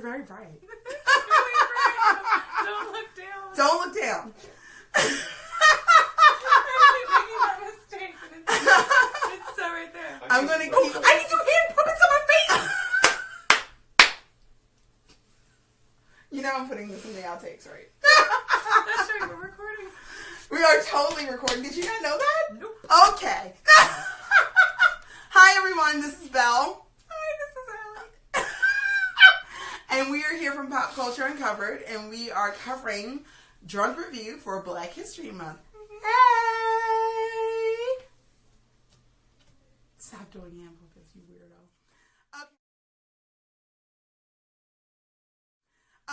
very bright. Really bright. Don't look down. Don't look down. I'm making that mistake, and it's so right there. I'm gonna keep. I need your hand puppets on my face. You know I'm putting this in the outtakes, right? That's right. We're recording. We are totally recording. Did you not know that? Nope. Okay. Hi everyone. This is Belle. Hi, this is Allie. And we are here from Pop Culture Uncovered, and we are covering Drunk Review for Black History Month. Hey! Stop doing hand puppets, you weirdo.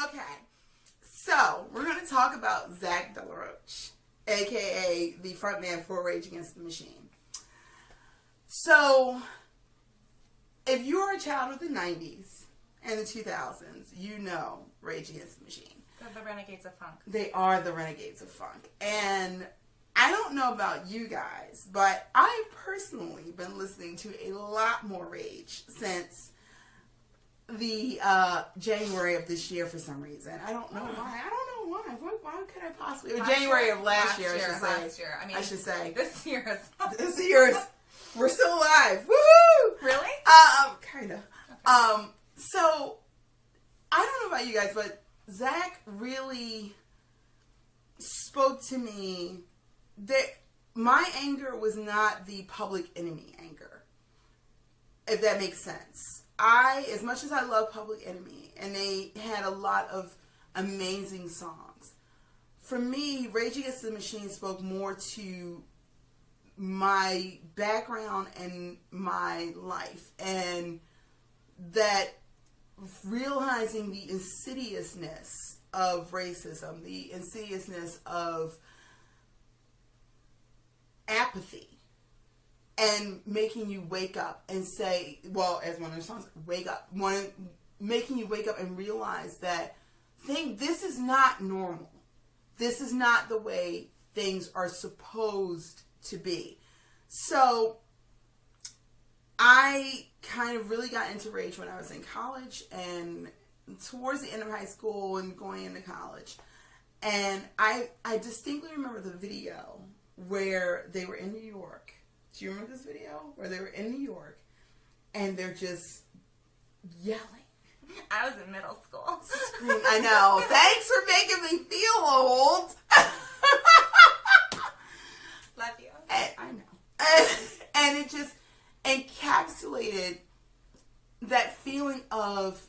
Okay, so we're going to talk about Zach De La Rocha, aka the frontman for Rage Against the Machine. So, if you are a child of the 90s and the 2000s, you know Rage Against the Machine. They're the Renegades of Funk. They are the Renegades of Funk. And I don't know about you guys, but I've personally been listening to a lot more Rage since the January of this year for some reason. I don't know why. Why could I possibly? January of last year, I should say. Last year. I mean, I should say. This year is... This year is... We're still alive. Woohoo! Really? Kind of. Okay. So, I don't know about you guys, but Zach really spoke to me that my anger was not the Public Enemy anger, if that makes sense. As much as I love Public Enemy, and they had a lot of amazing songs, for me, Rage Against the Machine spoke more to my background and my life, and that realizing the insidiousness of racism, the insidiousness of apathy, and making you wake up and say, well, as one of the songs, wake up, making you wake up and realize that this is not normal. This is not the way things are supposed to be. So I kind of really got into Rage when I was in college and towards the end of high school and going into college. And I distinctly remember the video where they were in New York. Do you remember this video? Where they were in New York and they're just yelling. I was in middle school. Screaming. I know. Thanks for making me feel old. Love you. I know. And it just encapsulated that feeling of,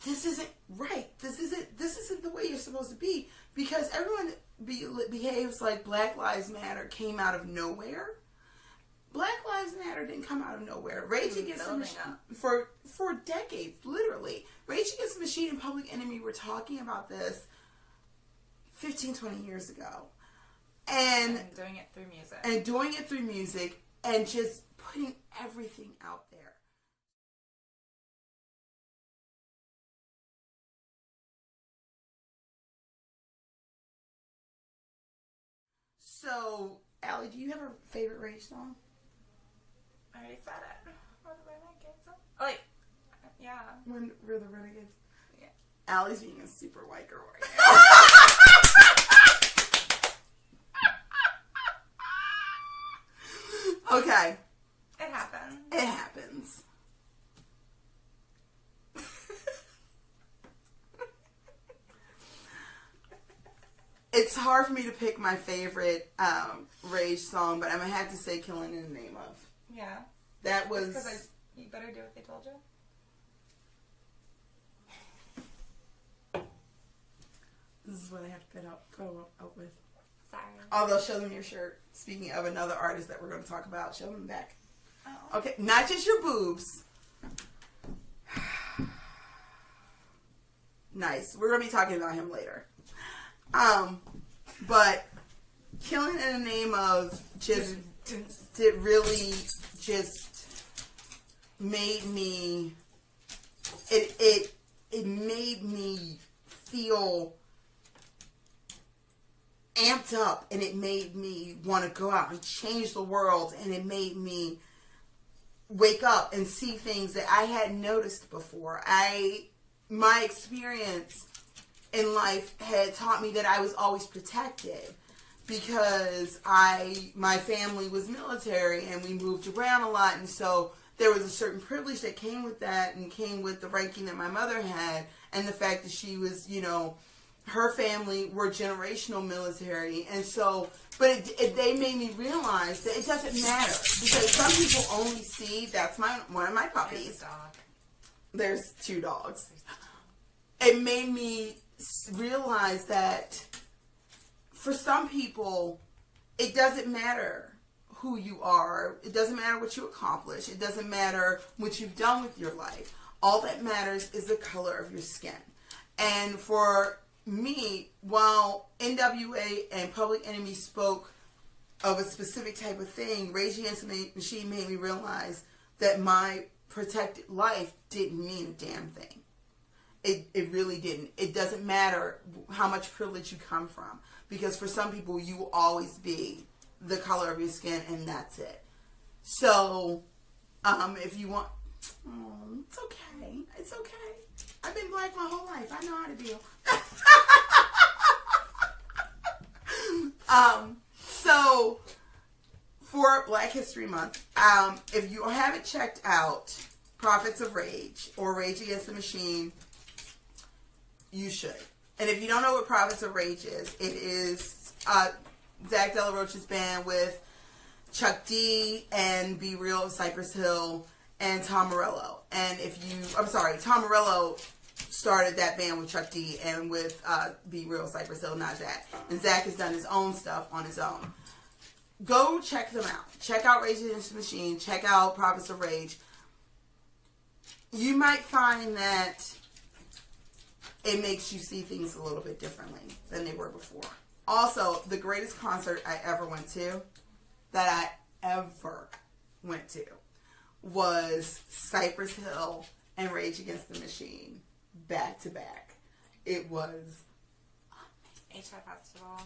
this isn't right. This isn't the way you're supposed to be. Because everyone behaves like Black Lives Matter came out of nowhere. Black Lives Matter didn't come out of nowhere. Rage Against the Machine, for decades, literally. Rage Against the Machine and Public Enemy were talking about this 15, 20 years ago. And doing it through music. And just putting everything out there. So, Allie, do you have a favorite Rage song? I already said it. What the Renegades? Oh, wait. Yeah. When we're the Renegades? Yeah. Allie's being a super white girl right now. Okay. It happens. It happens. It's hard for me to pick my favorite Rage song, but I'm going to have to say Killing in the Name of. Yeah. That was... Because you better do what they told you. This is what I have to go up with. Sorry. Although, show them your shirt. Speaking of another artist that we're going to talk about, show them back. Oh. Okay, not just your boobs. Nice. We're going to be talking about him later. But Killing in the Name of just did really just made me it made me feel amped up, and it made me want to go out and change the world, and it made me wake up and see things that I hadn't noticed before. my experience in life had taught me that I was always protected because my family was military and we moved around a lot, and so there was a certain privilege that came with that and came with the ranking that my mother had and the fact that she was, her family were generational military. And so, but they made me realize that it doesn't matter because some people only see, that's one of my puppies. There's 2 dogs. It made me realize that for some people, it doesn't matter who you are. It doesn't matter what you accomplish. It doesn't matter what you've done with your life. All that matters is the color of your skin. And for me, while NWA and Public Enemy spoke of a specific type of thing, Rage Against the Machine made me realize that my protected life didn't mean a damn thing. It really didn't. It doesn't matter how much privilege you come from. Because for some people, you will always be the color of your skin, and that's it. So, if you want... Oh, it's okay. It's okay. I've been black my whole life. I know how to deal. So, for Black History Month, if you haven't checked out Prophets of Rage or Rage Against the Machine, you should. And if you don't know what Prophets of Rage is, it is Zach De La Rocha's band with Chuck D and Be Real of Cypress Hill and Tom Morello. And Tom Morello started that band with Chuck D and with Be Real Cypress Hill, not Zach. And Zach has done his own stuff on his own. Go check them out. Check out Rage Against the Machine. Check out Prophets of Rage. You might find that it makes you see things a little bit differently than they were before. Also, the greatest concert I ever went to, was Cypress Hill and Rage Against the Machine, back to back. It was HI Festival.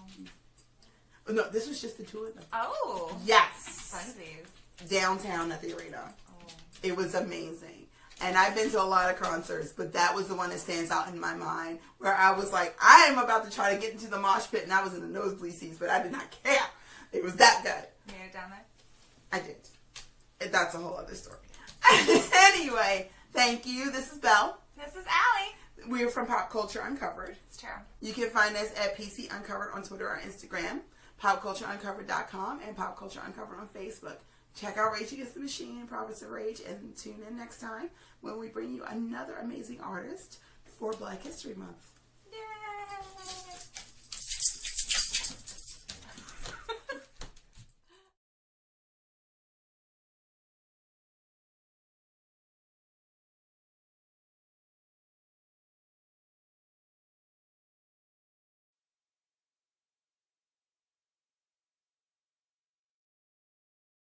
No, this was just the 2 of them. Oh. Yes. Funsies. Downtown at the arena. Oh. It was amazing. And I've been to a lot of concerts, but that was the one that stands out in my mind, where I was like, I am about to try to get into the mosh pit, and I was in the nosebleed seats, but I did not care. It was that good. You made it down there? I did. That's a whole other story. Anyway, thank you. This is Belle. This is Allie. We're from Pop Culture Uncovered. It's true. You can find us at PC Uncovered on Twitter or Instagram, popcultureuncovered.com, and Pop Culture Uncovered on Facebook. Check out Rage Against the Machine and Prophets of Rage, and tune in next time when we bring you another amazing artist for Black History Month.